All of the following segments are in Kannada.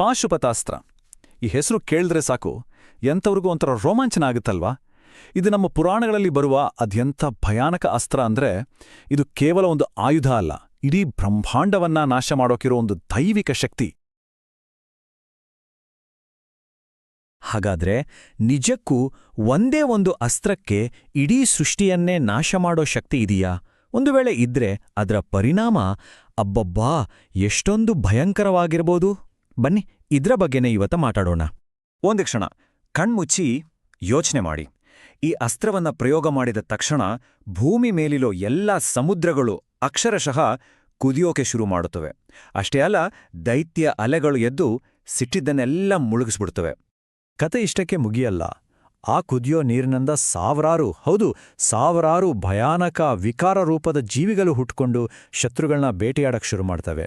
ಪಾಶುಪತಾಸ್ತ್ರ. ಈ ಹೆಸರು ಕೇಳಿದ್ರೆ ಸಾಕು ಎಂಥವ್ರಿಗೂ ಒಂಥರ ರೋಮಾಂಚನ ಆಗುತ್ತಲ್ವಾ? ಇದು ನಮ್ಮ ಪುರಾಣಗಳಲ್ಲಿ ಬರುವ ಅದೆಂಥ ಭಯಾನಕ ಅಸ್ತ್ರ ಅಂದ್ರೆ, ಇದು ಕೇವಲ ಒಂದು ಆಯುಧ ಅಲ್ಲ, ಇಡೀ ಬ್ರಹ್ಮಾಂಡವನ್ನ ನಾಶ ಮಾಡೋಕಿರೋ ಒಂದು ದೈವಿಕ ಶಕ್ತಿ. ಹಾಗಾದ್ರೆ ನಿಜಕ್ಕೂ ಒಂದೇ ಒಂದು ಅಸ್ತ್ರಕ್ಕೆ ಇಡೀ ಸೃಷ್ಟಿಯನ್ನೇ ನಾಶ ಮಾಡೋ ಶಕ್ತಿ ಇದೆಯಾ? ಒಂದು ವೇಳೆ ಇದ್ರೆ ಅದರ ಪರಿಣಾಮ ಅಬ್ಬಬ್ಬಾ ಎಷ್ಟೊಂದು ಭಯಂಕರವಾಗಿರ್ಬೋದು. ಬನ್ನಿ ಇದ್ರ ಬಗ್ಗೆನೇ ಇವತ್ತ ಮಾತಾಡೋಣ. ಒಂದು ಕ್ಷಣ ಕಣ್ಮುಚ್ಚಿ ಯೋಚನೆ ಮಾಡಿ. ಈ ಅಸ್ತ್ರವನ್ನ ಪ್ರಯೋಗ ಮಾಡಿದ ತಕ್ಷಣ ಭೂಮಿ ಮೇಲಿರೋ ಎಲ್ಲಾ ಸಮುದ್ರಗಳು ಅಕ್ಷರಶಃ ಕುದಿಯೋಕೆ ಶುರು ಮಾಡುತ್ತವೆ. ಅಷ್ಟೇ ಅಲ್ಲ, ದೈತ್ಯ ಅಲೆಗಳು ಎದ್ದು ಸಿಟ್ಟಿದ್ದನ್ನೆಲ್ಲ ಮುಳುಗಿಸ್ಬಿಡ್ತವೆ. ಕತೆ ಇಷ್ಟಕ್ಕೆ ಮುಗಿಯಲ್ಲ. ಆ ಕುದಿಯೋ ನೀರಿನಿಂದ ಸಾವಿರಾರು ಭಯಾನಕ ವಿಕಾರ ರೂಪದ ಜೀವಿಗಳು ಹುಟ್ಕೊಂಡು ಶತ್ರುಗಳನ್ನ ಬೇಟೆಯಾಡಕ್ಕೆ ಶುರು ಮಾಡ್ತವೆ.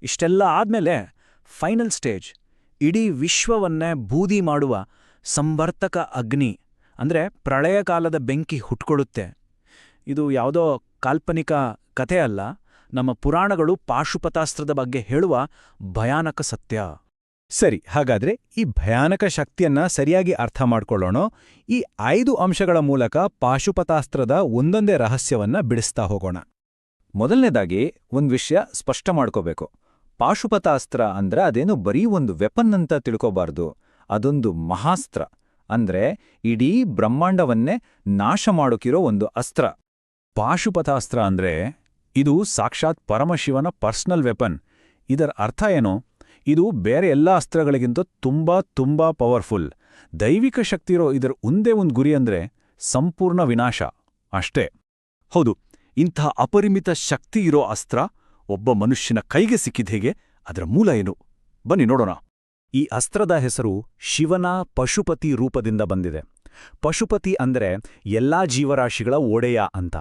ಇಷ್ಟೆಲ್ಲ ಆದ್ಮೇಲೆ ಫೈನಲ್ ಸ್ಟೇಜ್, ಇಡೀ ವಿಶ್ವವನ್ನೇ ಬೂದಿ ಮಾಡುವ ಸಂವರ್ತಕ ಅಗ್ನಿ ಅಂದ್ರೆ ಪ್ರಳಯ ಕಾಲದ ಬೆಂಕಿ ಹುಟ್ಕೊಳ್ಳುತ್ತೆ. ಇದು ಯಾವುದೋ ಕಾಲ್ಪನಿಕ ಕಥೆ ಅಲ್ಲ, ನಮ್ಮ ಪುರಾಣಗಳು ಪಾಶುಪತಾಸ್ತ್ರದ ಬಗ್ಗೆ ಹೇಳುವ ಭಯಾನಕ ಸತ್ಯ. ಸರಿ, ಹಾಗಾದ್ರೆ ಈ ಭಯಾನಕ ಶಕ್ತಿಯನ್ನ ಸರಿಯಾಗಿ ಅರ್ಥ ಮಾಡ್ಕೊಳ್ಳೋಣ. ಈ 5 ಅಂಶಗಳ ಮೂಲಕ ಪಾಶುಪತಾಸ್ತ್ರದ ಒಂದೊಂದೇ ರಹಸ್ಯವನ್ನ ಬಿಡಿಸ್ತಾ ಹೋಗೋಣ. ಮೊದಲನೇದಾಗಿ ಒಂದು ವಿಷಯ ಸ್ಪಷ್ಟ ಮಾಡ್ಕೋಬೇಕು. ಪಾಶುಪತಾಸ್ತ್ರ ಅಂದ್ರೆ ಅದೇನು ಬರೀ ಒಂದು ವೆಪನ್ ಅಂತ ತಿಳ್ಕೋಬಾರ್ದು. ಅದೊಂದು ಮಹಾಸ್ತ್ರ, ಅಂದ್ರೆ ಇಡೀ ಬ್ರಹ್ಮಾಂಡವನ್ನೇ ನಾಶ ಮಾಡೋಕಿರೋ ಒಂದು ಅಸ್ತ್ರ. ಪಾಶುಪತಾಸ್ತ್ರ ಅಂದ್ರೆ ಇದು ಸಾಕ್ಷಾತ್ ಪರಮಶಿವನ ಪರ್ಸನಲ್ ವೆಪನ್. ಇದರ ಅರ್ಥ ಏನು? ಇದು ಬೇರೆ ಎಲ್ಲ ಅಸ್ತ್ರಗಳಿಗಿಂತ ತುಂಬಾ ಪವರ್ಫುಲ್, ದೈವಿಕ ಶಕ್ತಿ ಇರೋ ಇದರ ಒಂದೇ ಒಂದು ಗುರಿ ಅಂದ್ರೆ ಸಂಪೂರ್ಣ ವಿನಾಶ ಅಷ್ಟೇ. ಹೌದು, ಇಂಥ ಅಪರಿಮಿತ ಶಕ್ತಿ ಇರೋ ಅಸ್ತ್ರ ಒಬ್ಬ ಮನುಷ್ಯನ ಕೈಗೆ ಸಿಕ್ಕಿದ ಹೇಗೆ? ಅದರ ಮೂಲ ಏನು? ಬನ್ನಿ ನೋಡೋಣ. ಈ ಅಸ್ತ್ರದ ಹೆಸರು ಶಿವನ ಪಶುಪತಿ ರೂಪದಿಂದ ಬಂದಿದೆ. ಪಶುಪತಿ ಅಂದ್ರೆ ಎಲ್ಲಾ ಜೀವರಾಶಿಗಳ ಒಡೆಯ ಅಂತ.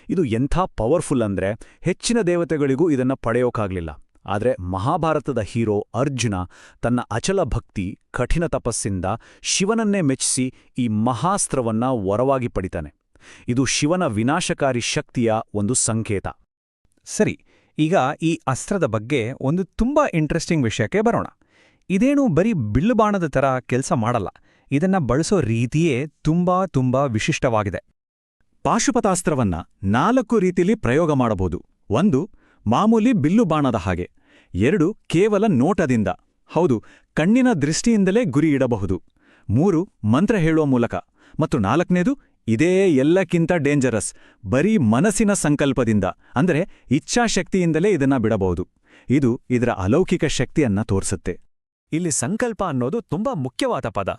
ಇದು ಎಂಥ ಪವರ್ಫುಲ್ ಅಂದ್ರೆ ಹೆಚ್ಚಿನ ದೇವತೆಗಳಿಗೂ ಇದನ್ನ ಪಡೆಯೋಕಾಗ್ಲಿಲ್ಲ. ಆದ್ರೆ ಮಹಾಭಾರತದ ಹೀರೋ ಅರ್ಜುನ ತನ್ನ ಅಚಲ ಭಕ್ತಿ, ಕಠಿಣ ತಪಸ್ಸಿಂದ ಶಿವನನ್ನೇ ಮೆಚ್ಚಿಸಿ ಈ ಮಹಾಸ್ತ್ರವನ್ನ ವರವಾಗಿ ಪಡಿತಾನೆ. ಇದು ಶಿವನ ವಿನಾಶಕಾರಿ ಶಕ್ತಿಯ ಒಂದು ಸಂಕೇತ. ಸರಿ, ಈಗ ಈ ಅಸ್ತ್ರದ ಬಗ್ಗೆ ಒಂದು ತುಂಬಾ ಇಂಟ್ರೆಸ್ಟಿಂಗ್ ವಿಷಯಕ್ಕೆ ಬರೋಣ. ಇದೇನು ಬರೀ ಬಿಲ್ಲುಬಾಣದ ಥರ ಕೆಲಸ ಮಾಡಲ್ಲ. ಇದನ್ನ ಬಳಸೋ ರೀತಿಯೇ ತುಂಬಾ ವಿಶಿಷ್ಟವಾಗಿದೆ. ಪಾಶುಪತಾಸ್ತ್ರವನ್ನ 4 ರೀತಿಲಿ ಪ್ರಯೋಗ ಮಾಡಬಹುದು. 1, ಮಾಮೂಲಿ ಬಿಲ್ಲು ಬಾಣದ ಹಾಗೆ. 2, ಕೇವಲ ನೋಟದಿಂದ, ಹೌದು, ಕಣ್ಣಿನ ದೃಷ್ಟಿಯಿಂದಲೇ ಗುರಿ ಇಡಬಹುದು. 3, ಮಂತ್ರ ಹೇಳುವ ಮೂಲಕ. ಮತ್ತು 4ನೇದು, ಇದೇ ಎಲ್ಲಕ್ಕಿಂತ ಡೇಂಜರಸ್, ಬರೀ ಮನಸ್ಸಿನ ಸಂಕಲ್ಪದಿಂದ, ಅಂದ್ರೆ ಇಚ್ಛಾಶಕ್ತಿಯಿಂದಲೇ ಇದನ್ನ ಬಿಡಬಹುದು. ಇದು ಇದರ ಅಲೌಕಿಕ ಶಕ್ತಿಯನ್ನ ತೋರಿಸುತ್ತೆ. ಇಲ್ಲಿ ಸಂಕಲ್ಪ ಅನ್ನೋದು ತುಂಬಾ ಮುಖ್ಯವಾದ ಪದ.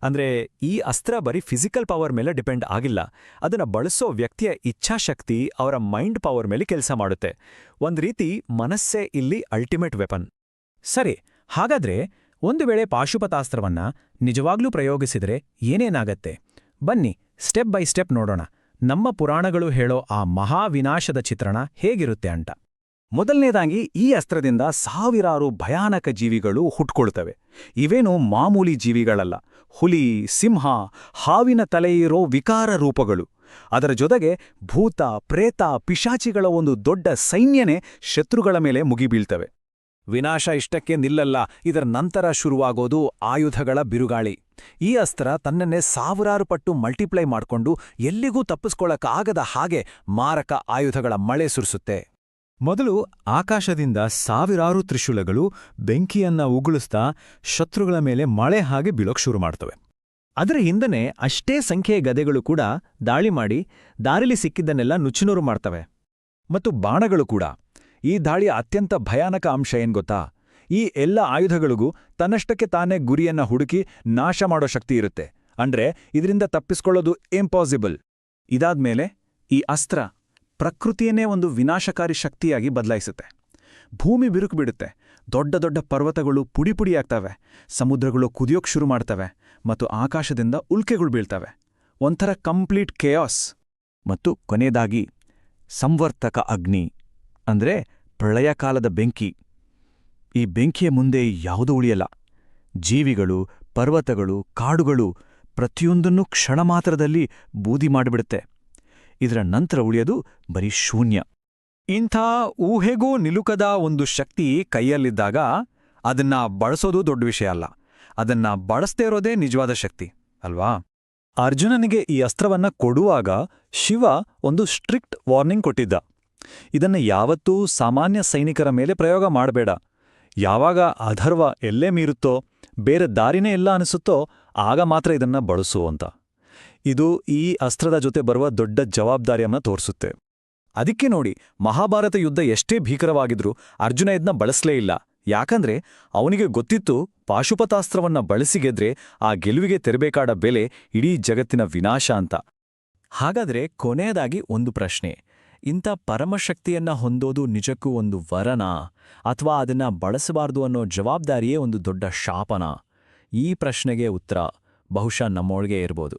ಅಂದ್ರೆ ಈ ಅಸ್ತ್ರ ಬರೀ ಫಿಸಿಕಲ್ ಪವರ್ ಮೇಲೆ ಡಿಪೆಂಡ್ ಆಗಿಲ್ಲ, ಅದನ್ನ ಬಳಸೋ ವ್ಯಕ್ತಿಯ ಇಚ್ಛಾಶಕ್ತಿ, ಅವರ ಮೈಂಡ್ ಪವರ್ ಮೇಲೆ ಕೆಲಸ ಮಾಡುತ್ತೆ. ಒಂದ್ ರೀತಿ ಮನಸ್ಸೇ ಇಲ್ಲಿ ಅಲ್ಟಿಮೇಟ್ ವೆಪನ್. ಸರಿ, ಹಾಗಾದ್ರೆ ಒಂದು ವೇಳೆ ಪಾಶುಪತಾಸ್ತ್ರವನ್ನ ನಿಜವಾಗ್ಲೂ ಪ್ರಯೋಗಿಸಿದ್ರೆ ಏನೇನಾಗತ್ತೆ? ಬನ್ನಿ ಸ್ಟೆಪ್ ಬೈ ಸ್ಟೆಪ್ ನೋಡೋಣ. ನಮ್ಮ ಪುರಾಣಗಳು ಹೇಳೋ ಆ ಮಹಾವಿನಾಶದ ಚಿತ್ರಣ ಹೇಗಿರುತ್ತೆ ಅಂತ. ಮೊದಲನೇದಾಗಿ, ಈ ಅಸ್ತ್ರದಿಂದ ಸಾವಿರಾರು ಭಯಾನಕ ಜೀವಿಗಳು ಹುಟ್ಕೊಳ್ತವೆ. ಇವೇನು ಮಾಮೂಲಿ ಜೀವಿಗಳಲ್ಲ, ಹುಲಿ, ಸಿಂಹ, ಹಾವಿನ ತಲೆಯಿರೋ ವಿಕಾರ ರೂಪಗಳು. ಅದರ ಜೊತೆಗೆ ಭೂತ, ಪ್ರೇತ, ಪಿಶಾಚಿಗಳ ಒಂದು ದೊಡ್ಡ ಸೈನ್ಯನೇ ಶತ್ರುಗಳ ಮೇಲೆ ಮುಗಿಬೀಳ್ತವೆ. ವಿನಾಶ ಇಷ್ಟಕ್ಕೆ ನಿಲ್ಲಲ್ಲ, ಇದರ ನಂತರ ಶುರುವಾಗೋದು ಆಯುಧಗಳ ಬಿರುಗಾಳಿ. ಈ ಅಸ್ತ್ರ ತನ್ನನ್ನೇ ಸಾವಿರಾರು ಪಟ್ಟು ಮಲ್ಟಿಪ್ಲೈ ಮಾಡ್ಕೊಂಡು ಎಲ್ಲಿಗೂ ತಪ್ಪಿಸ್ಕೊಳ್ಳಕ್ಕಾಗದ ಹಾಗೆ ಮಾರಕ ಆಯುಧಗಳ ಮಳೆ ಸುರಿಸುತ್ತೆ. ಮೊದಲು ಆಕಾಶದಿಂದ ಸಾವಿರಾರು ತ್ರಿಶೂಲಗಳು ಬೆಂಕಿಯನ್ನ ಉಗುಳಿಸ್ತಾ ಶತ್ರುಗಳ ಮೇಲೆ ಮಳೆ ಹಾಗೆ ಬೀಳೋಕ್ ಶುರು ಮಾಡ್ತವೆ. ಅದರ ಹಿಂದನೆ ಅಷ್ಟೇ ಸಂಖ್ಯೆಯ ಗದೆಗಳು ಕೂಡ ದಾಳಿ ಮಾಡಿ ದಾರಿಲಿ ಸಿಕ್ಕಿದ್ದನ್ನೆಲ್ಲ ನುಚ್ಚುನೂರು ಮಾಡ್ತವೆ. ಮತ್ತು ಬಾಣಗಳು ಕೂಡ. ಈ ದಾಳಿಯ ಅತ್ಯಂತ ಭಯಾನಕ ಅಂಶ ಏನ್ ಗೊತ್ತಾ? ಈ ಎಲ್ಲ ಆಯುಧಗಳಿಗೂ ತನ್ನಷ್ಟಕ್ಕೆ ತಾನೇ ಗುರಿಯನ್ನ ಹುಡುಕಿ ನಾಶ ಮಾಡೋ ಶಕ್ತಿ ಇರುತ್ತೆ. ಅಂದ್ರೆ ಇದರಿಂದ ತಪ್ಪಿಸ್ಕೊಳ್ಳೋದು ಇಂಪಾಸಿಬಲ್. ಇದಾದ್ಮೇಲೆ ಈ ಅಸ್ತ್ರ ಪ್ರಕೃತಿಯನ್ನೇ ಒಂದು ವಿನಾಶಕಾರಿ ಶಕ್ತಿಯಾಗಿ ಬದಲಾಯಿಸುತ್ತೆ. ಭೂಮಿ ಬಿರುಕುಬಿಡುತ್ತೆ, ದೊಡ್ಡ ದೊಡ್ಡ ಪರ್ವತಗಳು ಪುಡಿಪುಡಿಯಾಗ್ತವೆ, ಸಮುದ್ರಗಳು ಕುದಿಯೋಕ್ ಶುರು ಮಾಡ್ತವೆ, ಮತ್ತು ಆಕಾಶದಿಂದ ಉಲ್ಕೆಗಳು ಬೀಳ್ತವೆ. ಒಂಥರ ಕಂಪ್ಲೀಟ್ ಕೇಯಾಸ್. ಮತ್ತು ಕೊನೆಯದಾಗಿ ಸಂವರ್ತಕ ಅಗ್ನಿ, ಅಂದ್ರೆ ಪ್ರಳಯಕಾಲದ ಬೆಂಕಿ. ಈ ಬೆಂಕಿಯ ಮುಂದೆ ಯಾವುದೂ ಉಳಿಯಲ್ಲ. ಜೀವಿಗಳು, ಪರ್ವತಗಳು, ಕಾಡುಗಳು ಪ್ರತಿಯೊಂದನ್ನೂ ಕ್ಷಣ ಮಾತ್ರದಲ್ಲಿ ಬೂದಿ ಮಾಡಿಬಿಡುತ್ತೆ. ಇದರ ನಂತರ ಉಳಿಯೋದು ಬರೀ ಶೂನ್ಯ. ಇಂಥ ಊಹೆಗೂ ನಿಲುಕದ ಒಂದು ಶಕ್ತಿ ಕೈಯಲ್ಲಿದ್ದಾಗ ಅದನ್ನ ಬಳಸೋದು ದೊಡ್ಡ ವಿಷಯ ಅಲ್ಲ, ಅದನ್ನ ಬಳಸದೇ ಇರೋದೇ ನಿಜವಾದ ಶಕ್ತಿ ಅಲ್ವಾ? ಅರ್ಜುನನಿಗೆ ಈ ಅಸ್ತ್ರವನ್ನ ಕೊಡುವಾಗ ಶಿವ ಒಂದು ಸ್ಟ್ರಿಕ್ಟ್ ವಾರ್ನಿಂಗ್ ಕೊಟ್ಟಿದ್ದ. ಇದನ್ನ ಯಾವತ್ತೂ ಸಾಮಾನ್ಯ ಸೈನಿಕರ ಮೇಲೆ ಪ್ರಯೋಗ ಮಾಡಬೇಡ. ಯಾವಾಗ ಅಧರ್ವ ಎಲ್ಲೇ ಮೀರುತ್ತೋ, ಬೇರೆ ದಾರಿನೇ ಇಲ್ಲ ಅನಿಸುತ್ತೋ ಆಗ ಮಾತ್ರ ಇದನ್ನ ಬಳಸು ಅಂತ. ಇದು ಈ ಅಸ್ತ್ರದ ಜೊತೆ ಬರುವ ದೊಡ್ಡ ಜವಾಬ್ದಾರಿಯನ್ನ ತೋರಿಸುತ್ತೆ. ಅದಕ್ಕೆ ನೋಡಿ, ಮಹಾಭಾರತ ಯುದ್ಧ ಎಷ್ಟೇ ಭೀಕರವಾಗಿದ್ರೂ ಅರ್ಜುನ ಇದನ್ನ ಬಳಸಲೇ ಇಲ್ಲ. ಯಾಕಂದ್ರೆ ಅವನಿಗೆ ಗೊತ್ತಿತ್ತು, ಪಾಶುಪತಾಸ್ತ್ರವನ್ನ ಬಳಸಿ ಗೆದ್ರೆ ಆ ಗೆಲುವಿಗೆ ತೆರಬೇಕಾದ ಬೆಲೆ ಇಡೀ ಜಗತ್ತಿನ ವಿನಾಶ ಅಂತ. ಹಾಗಾದ್ರೆ ಕೊನೆಯದಾಗಿ ಒಂದು ಪ್ರಶ್ನೆ: ಇಂಥ ಪರಮಶಕ್ತಿಯನ್ನ ಹೊಂದೋದು ನಿಜಕ್ಕೂ ಒಂದು ವರನಾ, ಅಥವಾ ಅದನ್ನ ಬಳಸಬಾರ್ದು ಅನ್ನೋ ಜವಾಬ್ದಾರಿಯೇ ಒಂದು ದೊಡ್ಡ ಶಾಪನಾ? ಈ ಪ್ರಶ್ನೆಗೆ ಉತ್ತರ ಬಹುಶಃ ನಮ್ಮೊಳಗೆ ಇರ್ಬೋದು.